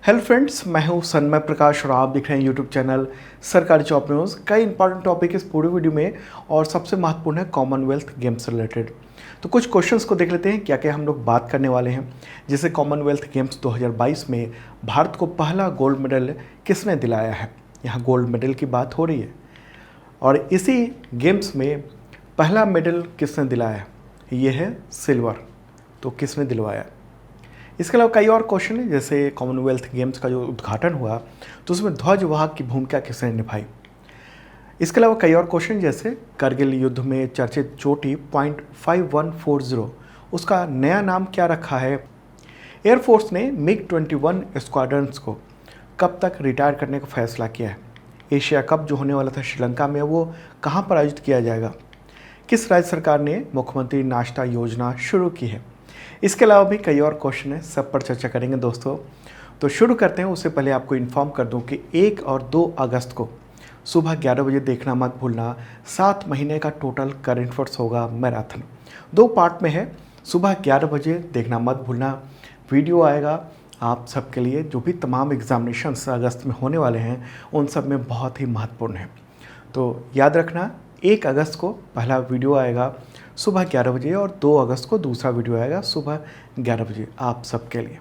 Hello friends, मैं हूं सन्मय प्रकाश और आप देख रहे हैं यूट्यूब चैनल सरकारी जॉब न्यूज़। कई इंपॉर्टेंट टॉपिक इस पूरे वीडियो में और सबसे महत्वपूर्ण है कॉमनवेल्थ गेम्स से रिलेटेड। तो कुछ क्वेश्चंस को देख लेते हैं क्या क्या हम लोग बात करने वाले हैं। जैसे कॉमनवेल्थ गेम्स 2022 में भारत को पहला गोल्ड मेडल किसने दिलाया है। यहाँ गोल्ड मेडल की बात हो रही है और इसी गेम्स में पहला मेडल किसने दिलाया, ये है सिल्वर। तो किसने दिलवाया। इसके अलावा कई और क्वेश्चन हैं, जैसे कॉमनवेल्थ गेम्स का जो उद्घाटन हुआ तो उसमें ध्वजवाहक की भूमिका किसने निभाई। इसके अलावा कई और क्वेश्चन, जैसे करगिल युद्ध में चर्चित चोटी .5140 उसका नया नाम क्या रखा है। एयरफोर्स ने MiG-21 स्क्वाड्रंस को कब तक रिटायर करने का फैसला किया है। एशिया कप जो होने वाला था श्रीलंका में, वो कहाँ पर आयोजित किया जाएगा। किस राज्य सरकार ने मुख्यमंत्री नाश्ता योजना शुरू की है। इसके अलावा भी कई और क्वेश्चन हैं, सब पर चर्चा करेंगे दोस्तों। तो शुरू करते हैं। उससे पहले आपको इन्फॉर्म कर दूं कि 1 और 2 अगस्त को सुबह 11 बजे देखना मत भूलना। 7 महीने का टोटल करंट अफेयर्स होगा मैराथन, 2 पार्ट में है। सुबह 11 बजे देखना मत भूलना। वीडियो आएगा आप सबके लिए, जो भी तमाम एग्जामिनेशंस अगस्त में होने वाले हैं उन सब में बहुत ही महत्वपूर्ण है। तो याद रखना, 1 अगस्त को पहला वीडियो आएगा सुबह 11 बजे और 2 अगस्त को दूसरा वीडियो आएगा सुबह 11 बजे आप सबके लिए।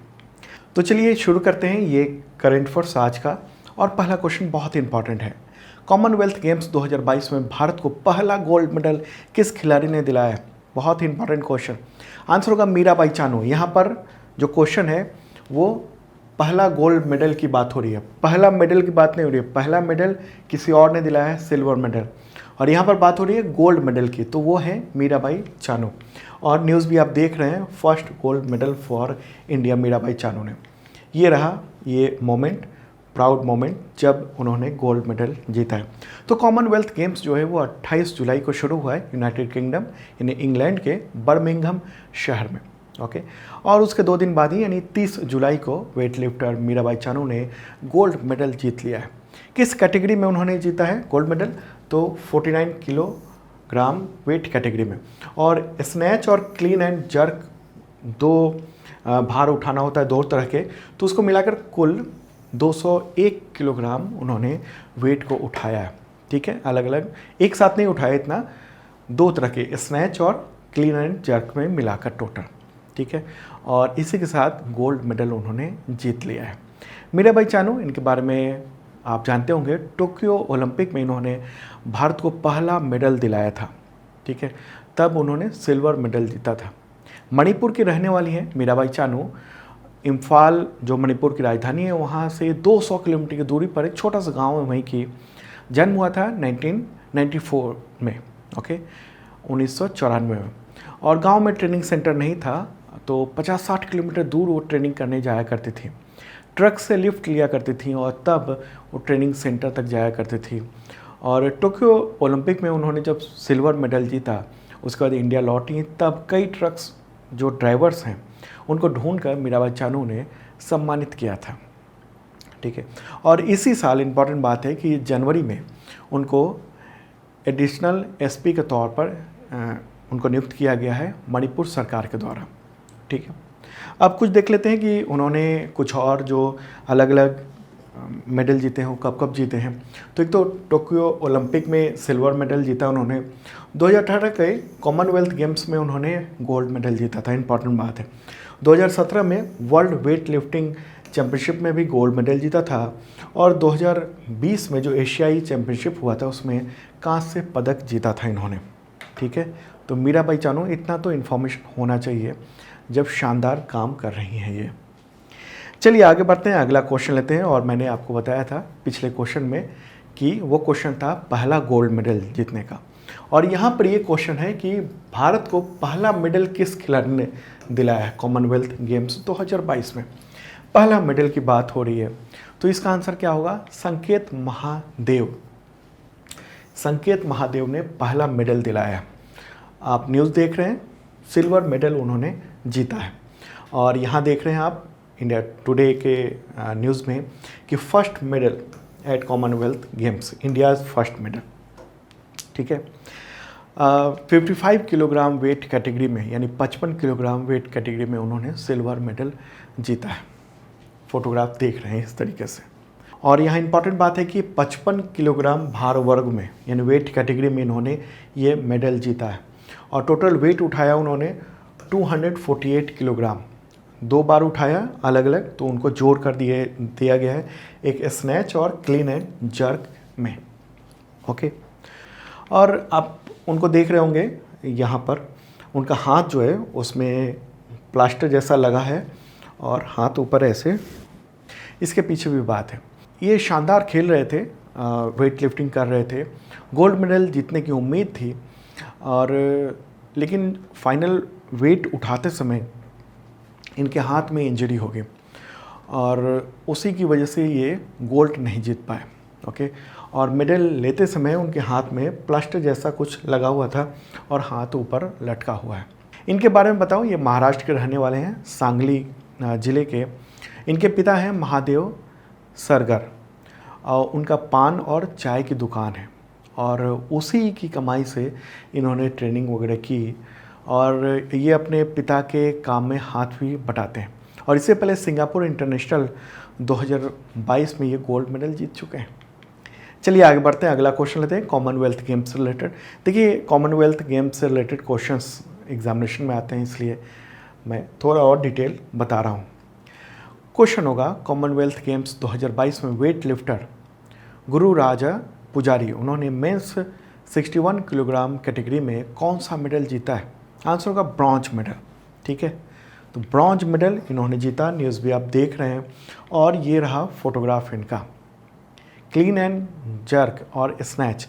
तो चलिए शुरू करते हैं ये करंट अफेयर्स आज का। और पहला क्वेश्चन बहुत ही इंपॉर्टेंट है। कॉमनवेल्थ गेम्स 2022 में भारत को पहला गोल्ड मेडल किस खिलाड़ी ने दिलाया है। बहुत ही इंपॉर्टेंट क्वेश्चन। आंसर होगा मीराबाई चानू। यहाँ पर जो क्वेश्चन है वो पहला गोल्ड मेडल की बात हो रही है, पहला मेडल की बात नहीं हो रही है। पहला मेडल किसी और ने दिलाया है, सिल्वर मेडल। और यहाँ पर बात हो रही है गोल्ड मेडल की, तो वो है मीराबाई चानू। और न्यूज़ भी आप देख रहे हैं, first gold medal for India Mirabai Chanu ने। ये रहा ये मोमेंट, प्राउड मोमेंट जब उन्होंने गोल्ड मेडल जीता है। तो कॉमनवेल्थ गेम्स जो है वो 28 जुलाई को शुरू हुआ है यूनाइटेड किंगडम यानी इंग्लैंड के बर्मिंघम शहर में। ओके। और उसके 2 दिन बाद ही यानी 30 जुलाई को वेट लिफ्टर मीराबाई चानू ने गोल्ड मेडल जीत लिया है। किस कैटेगरी में उन्होंने जीता है गोल्ड मेडल, तो 49 किलोग्राम वेट कैटेगरी में। और स्नैच और क्लीन एंड जर्क 2 भार उठाना होता है 2 तरह के, तो उसको मिलाकर कुल 201 किलोग्राम उन्होंने वेट को उठाया है। ठीक है, अलग अलग एक साथ नहीं उठाया इतना, 2 तरह के स्नैच और क्लीन एंड जर्क में मिलाकर टोटल। ठीक है, और इसी के साथ गोल्ड मेडल उन्होंने जीत लिया है। मीराबाई चानू, इनके बारे में आप जानते होंगे, टोक्यो ओलंपिक में इन्होंने भारत को पहला मेडल दिलाया था। ठीक है, तब उन्होंने सिल्वर मेडल जीता था। मणिपुर की रहने वाली हैं मीराबाई चानू। इम्फाल जो मणिपुर की राजधानी है, वहाँ से 200 किलोमीटर की दूरी पर एक छोटा सा गांव है, वहीं की जन्म हुआ था 1994 में। ओके, 1994 में। और गांव में ट्रेनिंग सेंटर नहीं था, तो 50-60 किलोमीटर दूर वो ट्रेनिंग करने जाया करती थी। ट्रक से लिफ्ट लिया करती थी और तब वो ट्रेनिंग सेंटर तक जाया करती थी। और टोक्यो ओलंपिक में उन्होंने जब सिल्वर मेडल जीता, उसके बाद इंडिया लौटी, तब कई ट्रक्स जो ड्राइवर्स हैं उनको ढूंढकर मीराबाई चानू ने सम्मानित किया था। ठीक है, और इसी साल इम्पॉर्टेंट बात है कि जनवरी में उनको एडिशनल एसपी के तौर पर उनको नियुक्त किया गया है मणिपुर सरकार के द्वारा। ठीक है, अब कुछ देख लेते हैं कि उन्होंने कुछ और जो अलग अलग मेडल जीते हैं वो कब कब जीते हैं। तो एक तो टोक्यो ओलंपिक में सिल्वर मेडल जीता उन्होंने। 2018 के कॉमनवेल्थ गेम्स में उन्होंने गोल्ड मेडल जीता था, इंपॉर्टेंट बात है। 2017 में वर्ल्ड वेट लिफ्टिंग चैम्पियनशिप में भी गोल्ड मेडल जीता था। और 2020 में जो एशियाई चैम्पियनशिप हुआ था उसमें कांस्य पदक जीता था इन्होंने। ठीक है, तो मीराबाई चानू, इतना तो इन्फॉर्मेशन होना चाहिए जब शानदार काम कर रही हैं ये। चलिए आगे बढ़ते हैं, अगला क्वेश्चन लेते हैं। और मैंने आपको बताया था पिछले क्वेश्चन में कि वो क्वेश्चन था पहला गोल्ड मेडल जीतने का। और यहाँ पर ये क्वेश्चन है कि भारत को पहला मेडल किस खिलाड़ी ने दिलाया है कॉमनवेल्थ गेम्स 2022 में। पहला मेडल की बात हो रही है, तो इसका आंसर क्या होगा, संकेत महादेव। संकेत महादेव ने पहला मेडल दिलाया है। आप न्यूज़ देख रहे हैं, सिल्वर मेडल उन्होंने जीता है। और यहाँ देख रहे हैं आप इंडिया टुडे के न्यूज़ में कि first medal at Commonwealth games, India first medal. ठीक है, 55 किलोग्राम वेट कैटेगरी में यानी 55 किलोग्राम वेट कैटेगरी में उन्होंने सिल्वर मेडल जीता है। फोटोग्राफ देख रहे हैं इस तरीके से। और यहाँ इंपॉर्टेंट बात है कि 55 किलोग्राम भार वर्ग में यानी वेट कैटेगरी में इन्होंने ये मेडल जीता है। और टोटल वेट उठाया उन्होंने 248 किलोग्राम, 2 बार उठाया अलग अलग, तो उनको जोड़ कर दिया गया है एक स्नैच और क्लीन एंड जर्क में। ओके, और आप उनको देख रहे होंगे यहाँ पर उनका हाथ जो है उसमें प्लास्टर जैसा लगा है और हाथ ऊपर ऐसे, इसके पीछे भी बात है। ये शानदार खेल रहे थे, वेट लिफ्टिंग कर रहे थे, गोल्ड मेडल जीतने की उम्मीद थी, और लेकिन फाइनल वेट उठाते समय इनके हाथ में इंजरी हो गई और उसी की वजह से ये गोल्ड नहीं जीत पाए। ओके, और मेडल लेते समय उनके हाथ में प्लास्टर जैसा कुछ लगा हुआ था और हाथ ऊपर लटका हुआ है। इनके बारे में बताऊं, ये महाराष्ट्र के रहने वाले हैं, सांगली ज़िले के। इनके पिता हैं महादेव सरगर, और उनका पान और चाय की दुकान है और उसी की कमाई से इन्होंने ट्रेनिंग वगैरह की और ये अपने पिता के काम में हाथ भी बटाते हैं। और इससे पहले सिंगापुर इंटरनेशनल 2022 में ये गोल्ड मेडल जीत चुके हैं। चलिए आगे बढ़ते हैं, अगला क्वेश्चन लेते हैं कॉमनवेल्थ गेम्स से रिलेटेड। देखिए, कॉमनवेल्थ गेम्स से रिलेटेड क्वेश्चंस एग्जामिनेशन में आते हैं, इसलिए मैं थोड़ा और डिटेल बता रहा हूँ। क्वेश्चन होगा, कॉमनवेल्थ गेम्स 2022 में वेट लिफ्टर गुरु राजा पुजारी, उन्होंने मेंस 61 किलोग्राम कैटेगरी में कौन सा मेडल जीता है? आंसर होगा ब्रॉन्ज मेडल। ठीक है, तो ब्रॉन्ज मेडल इन्होंने जीता। न्यूज़ भी आप देख रहे हैं और ये रहा फोटोग्राफ इनका। क्लीन एंड जर्क और स्नैच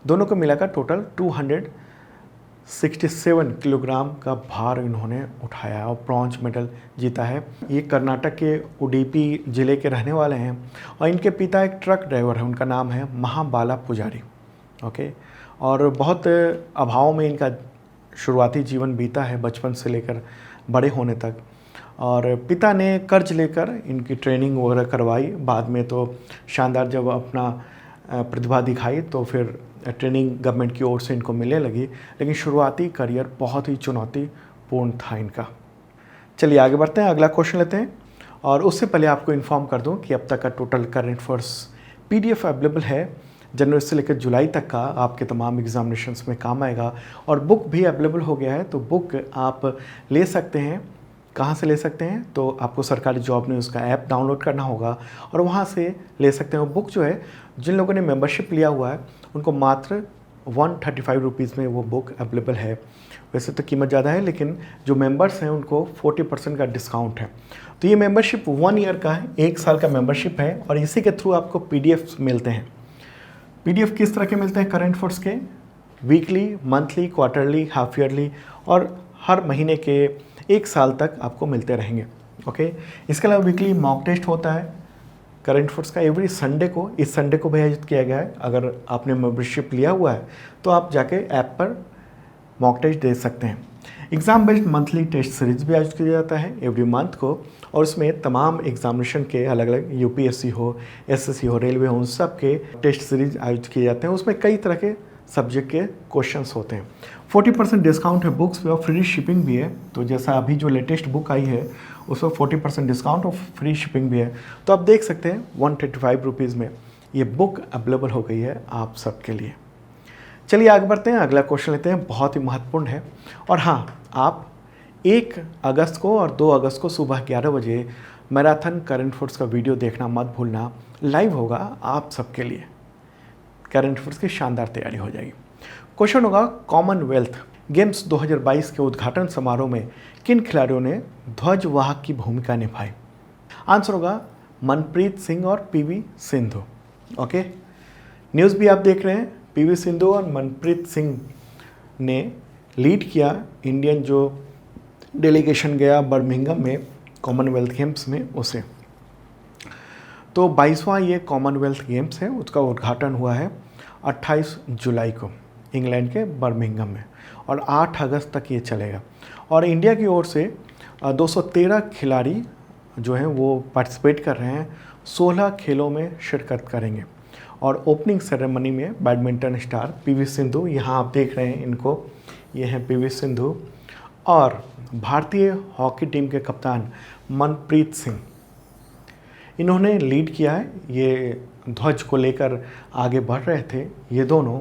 दोनों को मिलाकर टोटल 267 किलोग्राम का भार इन्होंने उठाया और ब्रॉन्ज मेडल जीता है। ये कर्नाटक के उडुपी ज़िले के रहने वाले हैं और इनके पिता एक ट्रक ड्राइवर है, उनका नाम है महाबाला पुजारी। ओके, और बहुत अभाव में इनका शुरुआती जीवन बीता है, बचपन से लेकर बड़े होने तक। और पिता ने कर्ज लेकर इनकी ट्रेनिंग वगैरह करवाई, बाद में तो शानदार जब अपना प्रतिभा दिखाई तो फिर ट्रेनिंग गवर्नमेंट की ओर से इनको मिलने लगी, लेकिन शुरुआती करियर बहुत ही चुनौतीपूर्ण था इनका। चलिए आगे बढ़ते हैं, अगला क्वेश्चन लेते हैं। और उससे पहले आपको इन्फॉर्म कर दूं कि अब तक का total current affairs PDF available है, जनवरी से लेकर जुलाई तक का, आपके तमाम एग्जामिनेशंस में काम आएगा। और बुक भी अवेलेबल हो गया है, तो बुक आप ले सकते हैं। कहाँ से ले सकते हैं? तो आपको सरकारी जॉब न्यूज़ का ऐप डाउनलोड करना होगा और वहाँ से ले सकते हैं। बुक जो है, जिन लोगों ने मेंबरशिप लिया हुआ है उनको मात्र 135 रुपीज़ में वो बुक अवेलेबल है। वैसे तो कीमत ज़्यादा है, लेकिन जो मेंबर्स हैं उनको 40% का डिस्काउंट है। तो ये मेंबरशिप 1 ईयर का है, 1 साल का मेंबरशिप है और इसी के थ्रू आपको PDF मिलते हैं। PDF किस तरह के मिलते हैं? करंट अफेयर्स के weekly, monthly, quarterly, half yearly और हर महीने के 1 साल तक आपको मिलते रहेंगे। ओके, इसके अलावा वीकली मॉक टेस्ट होता है करंट अफेयर्स का एवरी संडे को। इस संडे को भी आयोजित किया गया है। अगर आपने मेंबरशिप लिया हुआ है तो आप जाके ऐप पर मॉक टेस्ट दे सकते हैं। Exam based monthly test series भी आयोजित किया जाता है एवरी मंथ को, और इसमें तमाम एग्जामिनेशन के अलग अलग UPSC हो, SSC हो, रेलवे हो, उन सब के टेस्ट सीरीज आयोजित किए जाते हैं। उसमें कई तरह के सब्जेक्ट के क्वेश्चंस होते हैं। 40% डिस्काउंट है बुक्स पे और फ्री शिपिंग भी है। तो जैसा अभी जो लेटेस्ट बुक आई है उसमें 40% डिस्काउंट और फ्री शिपिंग भी है। तो आप देख सकते हैं 135 रुपीज़ में ये बुक अवेलेबल हो गई है आप सबके लिए। चलिए आगे बढ़ते हैं, अगला क्वेश्चन लेते हैं, बहुत ही महत्वपूर्ण है। और हाँ, आप 1 अगस्त को और 2 अगस्त को सुबह 11 बजे मैराथन करंट अफेयर्स का वीडियो देखना मत भूलना। लाइव होगा आप सबके लिए, करंट अफेयर्स की शानदार तैयारी हो जाएगी। क्वेश्चन होगा, कॉमनवेल्थ गेम्स 2022 के उद्घाटन समारोह में किन खिलाड़ियों ने ध्वजवाहक की भूमिका निभाई? आंसर होगा मनप्रीत सिंह और PV सिंधु। ओके, न्यूज़ भी आप देख रहे हैं, PV सिंधु और मनप्रीत सिंह ने लीड किया इंडियन जो डेलीगेशन गया बर्मिंघम में कॉमनवेल्थ गेम्स में उसे। तो 22वां ये कॉमनवेल्थ गेम्स है, उसका उद्घाटन हुआ है 28 जुलाई को इंग्लैंड के बर्मिंघम में और 8 अगस्त तक ये चलेगा। और इंडिया की ओर से 213 खिलाड़ी जो हैं वो पार्टिसिपेट कर रहे हैं, 16 खेलों में शिरकत करेंगे। और ओपनिंग सेरेमनी में बैडमिंटन स्टार PV सिंधु, यहाँ आप देख रहे हैं इनको, ये हैं PV सिंधु, और भारतीय हॉकी टीम के कप्तान मनप्रीत सिंह इन्होंने लीड किया है, ये ध्वज को लेकर आगे बढ़ रहे थे, ये दोनों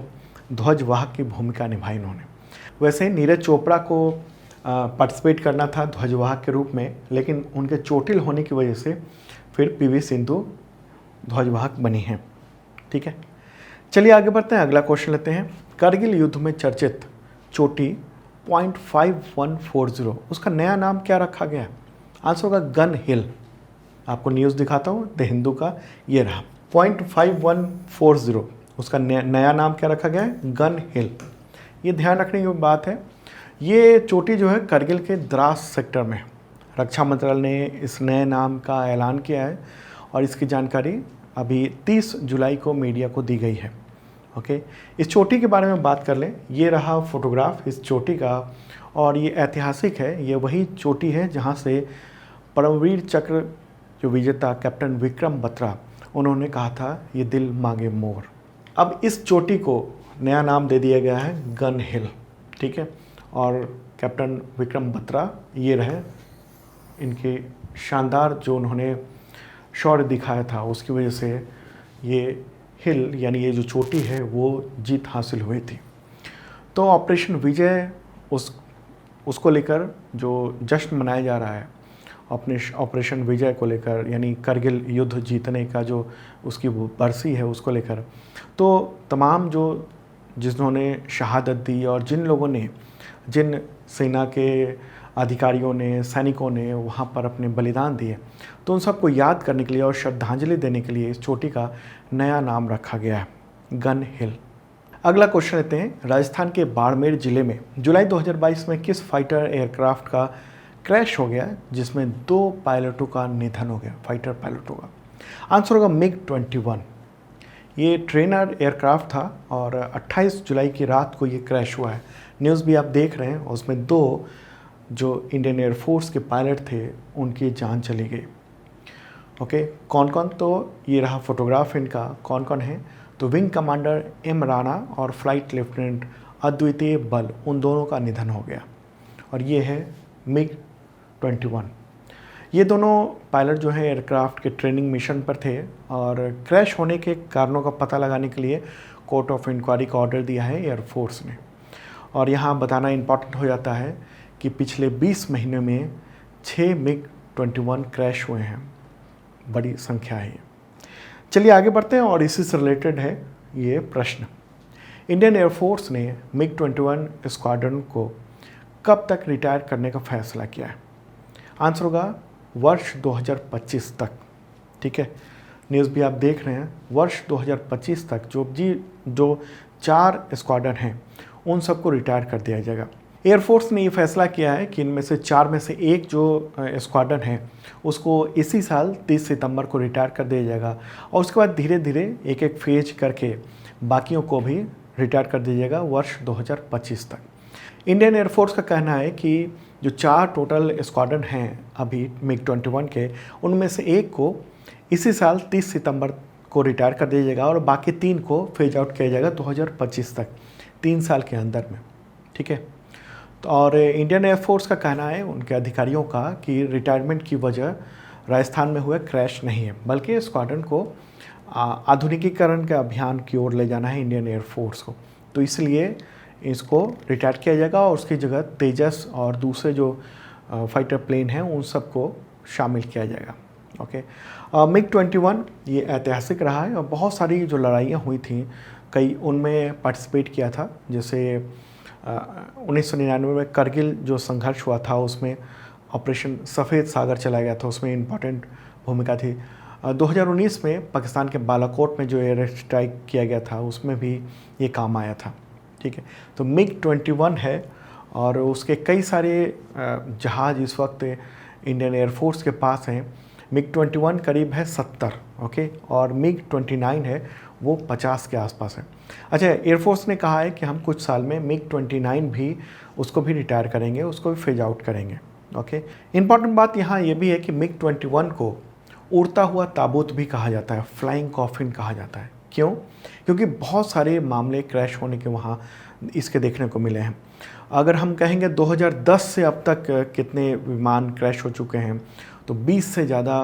ध्वजवाहक की भूमिका निभाई इन्होंने। वैसे नीरज चोपड़ा को पार्टिसिपेट करना था ध्वजवाहक के रूप में, लेकिन उनके चोटिल होने की वजह से फिर पीवी सिंधु ध्वजवाहक बनी हैं। ठीक है, चलिए आगे बढ़ते हैं, अगला क्वेश्चन लेते हैं। करगिल युद्ध में चर्चित चोटी .5140, उसका नया नाम क्या रखा गया? आंसर होगा गन हिल। आपको न्यूज़ दिखाता हूँ, द हिंदू का ये रहा। .5140 उसका नया नाम क्या रखा गया है? गन हिल। ये ध्यान रखने की बात है। ये चोटी जो है करगिल के द्रास सेक्टर में, रक्षा मंत्रालय ने इस नए नाम का ऐलान किया है और इसकी जानकारी अभी 30 जुलाई को मीडिया को दी गई है। ओके, इस चोटी के बारे में बात कर लें। ये रहा फोटोग्राफ इस चोटी का और ये ऐतिहासिक है। ये वही चोटी है जहाँ से परमवीर चक्र जो विजेता कैप्टन विक्रम बत्रा, उन्होंने कहा था ये दिल मांगे मोर। अब इस चोटी को नया नाम दे दिया गया है गन हिल। ठीक है, और कैप्टन विक्रम बत्रा ये रहे, इनके शानदार जो उन्होंने शौर्य दिखाया था उसकी वजह से ये हिल यानी ये जो चोटी है वो जीत हासिल हुई थी। तो ऑपरेशन विजय उसको लेकर जो जश्न मनाया जा रहा है, अपने ऑपरेशन विजय को लेकर, यानी करगिल युद्ध जीतने का जो उसकी बरसी है उसको लेकर, तो तमाम जिन्होंने शहादत दी और जिन लोगों ने, जिन सेना के अधिकारियों ने, सैनिकों ने वहाँ पर अपने बलिदान दिए, तो उन सबको याद करने के लिए और श्रद्धांजलि देने के लिए इस चोटी का नया नाम रखा गया है, गन हिल। अगला क्वेश्चन लेते हैं। राजस्थान के बाड़मेर जिले में जुलाई 2022 में किस फाइटर एयरक्राफ्ट का क्रैश हो गया जिसमें 2 पायलटों का निधन हो गया, फाइटर पायलटों का? आंसर होगा MiG-21। ये ट्रेनर एयरक्राफ्ट था और 28 जुलाई की रात को ये क्रैश हुआ है। न्यूज़ भी आप देख रहे हैं, उसमें 2 जो इंडियन एयरफोर्स के पायलट थे उनकी जान चली गई। ओके, कौन कौन? तो ये रहा फोटोग्राफ इनका, कौन कौन है? तो विंग कमांडर M राणा और फ्लाइट लेफ्टिनेंट अद्वितीय बल, उन दोनों का निधन हो गया। और ये है MiG-21। ये दोनों पायलट जो हैं एयरक्राफ्ट के ट्रेनिंग मिशन पर थे और क्रैश होने के कारणों का पता लगाने के लिए कोर्ट ऑफ इंक्वायरी का ऑर्डर दिया है एयरफोर्स ने। और यहाँ बताना इम्पॉर्टेंट हो जाता है कि पिछले 20 महीने में 6 MiG-21 क्रैश हुए हैं, बड़ी संख्या है ये। चलिए आगे बढ़ते हैं और इसी से रिलेटेड है ये प्रश्न। इंडियन एयरफोर्स ने MiG-21 स्क्वाड्रन को कब तक रिटायर करने का फैसला किया है? आंसर होगा वर्ष 2025 तक। ठीक है, न्यूज़ भी आप देख रहे हैं, वर्ष 2025 तक जो 4 स्क्वाड्रन हैं उन सबको रिटायर कर दिया जाएगा। एयरफोर्स ने ये फैसला किया है कि इनमें से 4 में से एक जो स्क्वाड्रन है उसको इसी साल 30 सितंबर को रिटायर कर दिया जाएगा और उसके बाद धीरे धीरे एक एक फेज करके बाकियों को भी रिटायर कर दिया जाएगा वर्ष 2025 तक। इंडियन एयरफोर्स का कहना है कि जो 4 टोटल स्क्वाड्रन हैं अभी MiG-21 के, उनमें से एक को इसी साल 30 सितंबर को रिटायर कर दिया जाएगा और बाकी 3 को फेज आउट किया जाएगा 2025 तक, 3 साल के अंदर में। ठीक है, तो और इंडियन एयरफोर्स का कहना है, उनके अधिकारियों का, कि रिटायरमेंट की वजह राजस्थान में हुए क्रैश नहीं है, बल्कि स्क्वाड्रन को आधुनिकीकरण के अभियान की ओर ले जाना है इंडियन एयरफोर्स को, तो इसलिए इसको रिटायर किया जाएगा और उसकी जगह तेजस और दूसरे जो फाइटर प्लेन हैं उन सबको शामिल किया जाएगा। ओके, MiG-21 ये ऐतिहासिक रहा है और बहुत सारी जो लड़ाइयाँ हुई थी कई उनमें पार्टिसिपेट किया था। जैसे 1999 में करगिल जो संघर्ष हुआ था उसमें ऑपरेशन सफ़ेद सागर चलाया गया था, उसमें इम्पॉर्टेंट भूमिका थी। 2019 में पाकिस्तान के बालाकोट में जो एयर स्ट्राइक किया गया था उसमें भी ये काम आया था। ठीक है, तो MiG-21 है और उसके कई सारे जहाज़ इस वक्त इंडियन एयरफोर्स के पास हैं। MiG-21 करीब है 70, ओके, और MiG-29 है वो 50 के आसपास है। अच्छा, एयरफोर्स ने कहा है कि हम कुछ साल में MiG-29 भी उसको भी रिटायर करेंगे, उसको भी फेज आउट करेंगे। ओके, इम्पॉर्टेंट बात यहाँ ये भी है कि MiG-21 को उड़ता हुआ ताबूत भी कहा जाता है, फ्लाइंग कॉफिन कहा जाता है। क्यों? क्योंकि बहुत सारे मामले क्रैश होने के वहाँ इसके देखने को मिले हैं। अगर हम कहेंगे 2010 से अब तक कितने विमान क्रैश हो चुके हैं, तो 20 से ज़्यादा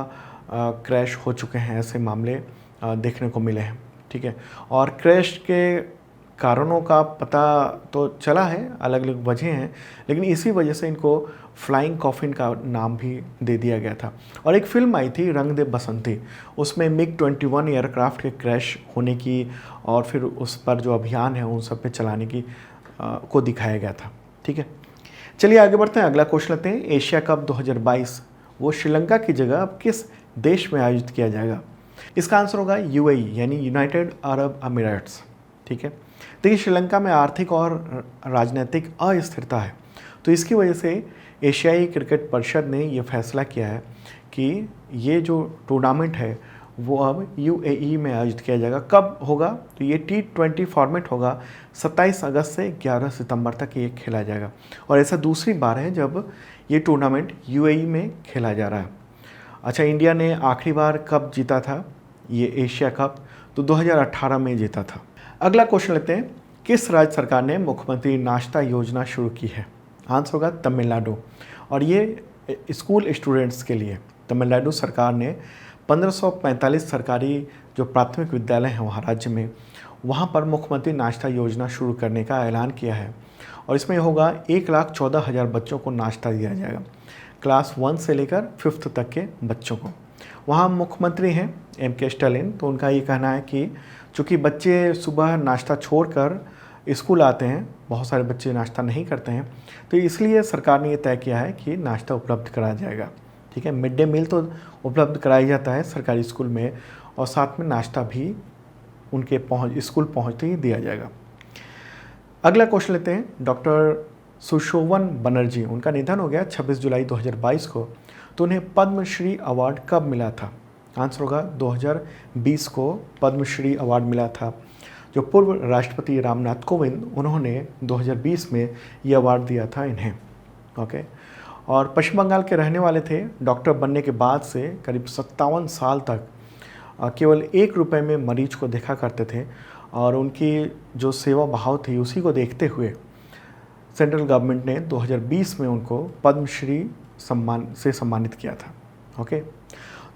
क्रैश हो चुके हैं, ऐसे मामले देखने को मिले हैं। ठीक है, और क्रैश के कारणों का पता तो चला है, अलग अलग वजह हैं, लेकिन इसी वजह से इनको फ्लाइंग कॉफिन का नाम भी दे दिया गया था। और एक फिल्म आई थी रंग दे बसंती, उसमें MiG-21 एयरक्राफ्ट के क्रैश होने की और फिर उस पर जो अभियान है उन सब पे चलाने की को दिखाया गया था। ठीक है, चलिए आगे बढ़ते हैं, अगला क्वेश्चन लेते हैं। एशिया कप 2022 वो श्रीलंका की जगह अब किस देश में आयोजित किया जाएगा? इसका आंसर होगा UAE यानी यूनाइटेड अरब अमीराट्स। ठीक है, देखिए श्रीलंका में आर्थिक और राजनीतिक अस्थिरता है, तो इसकी वजह से एशियाई क्रिकेट परिषद ने ये फैसला किया है कि ये जो टूर्नामेंट है वो अब UAE में आयोजित किया जाएगा। कब होगा? तो ये T20 फॉर्मेट होगा, 27 अगस्त से 11 सितंबर तक ये खेला जाएगा और ऐसा दूसरी बार है जब ये टूर्नामेंट UAE में खेला जा रहा है। अच्छा, इंडिया ने आखिरी बार कब जीता था ये एशिया कप? तो 2018 में जीता था। अगला क्वेश्चन लेते हैं, किस राज्य सरकार ने मुख्यमंत्री नाश्ता योजना शुरू की है? आंसर होगा तमिलनाडु, और ये स्कूल स्टूडेंट्स के लिए तमिलनाडु सरकार ने 1545 सरकारी जो प्राथमिक विद्यालय हैं वहाँ राज्य में, वहाँ पर मुख्यमंत्री नाश्ता योजना शुरू करने का ऐलान किया है और इसमें होगा 1,14,000 बच्चों को नाश्ता दिया जाएगा, क्लास 1 से लेकर 5th तक के बच्चों को। वहाँ मुख्यमंत्री हैं MK स्टालिन, तो उनका ये कहना है कि चूँकि बच्चे सुबह नाश्ता छोड़कर स्कूल आते हैं, बहुत सारे बच्चे नाश्ता नहीं करते हैं, तो इसलिए सरकार ने ये तय किया है कि नाश्ता उपलब्ध कराया जाएगा। ठीक है, मिड डे मील तो उपलब्ध कराया जाता है सरकारी स्कूल में और साथ में नाश्ता भी उनके स्कूल पहुँचते ही दिया जाएगा। अगला क्वेश्चन लेते हैं, डॉक्टर सुशोवन बनर्जी, उनका निधन हो गया 26 जुलाई 2022 को, तो उन्हें पद्मश्री अवार्ड कब मिला था? आंसर होगा 2020 को पद्मश्री अवार्ड मिला था। जो पूर्व राष्ट्रपति रामनाथ कोविंद, उन्होंने 2020 में ये अवार्ड दिया था इन्हें। ओके, और पश्चिम बंगाल के रहने वाले थे। डॉक्टर बनने के बाद से करीब 57 साल तक केवल 1 रुपये में मरीज को देखा करते थे और उनकी जो सेवा भाव थी उसी को देखते हुए सेंट्रल गवर्नमेंट ने 2020 में उनको पद्मश्री से सम्मानित किया था। ओके,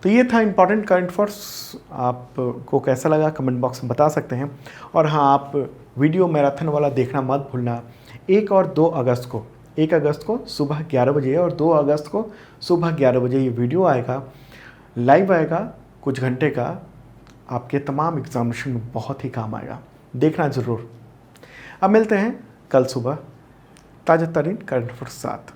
तो ये था इम्पॉर्टेंट करंट अफेयर्स। आपको कैसा लगा कमेंट बॉक्स में बता सकते हैं। और हाँ, आप वीडियो मैराथन वाला देखना मत भूलना। 1 और 2 अगस्त को, 1 अगस्त को सुबह 11 बजे और 2 अगस्त को सुबह 11 बजे ये वीडियो आएगा, लाइव आएगा, कुछ घंटे का, आपके तमाम एग्जामिनेशन में बहुत ही काम आएगा, देखना ज़रूर। अब मिलते हैं कल सुबह ताज़ा तरीन करंट अफेयर्स के साथ।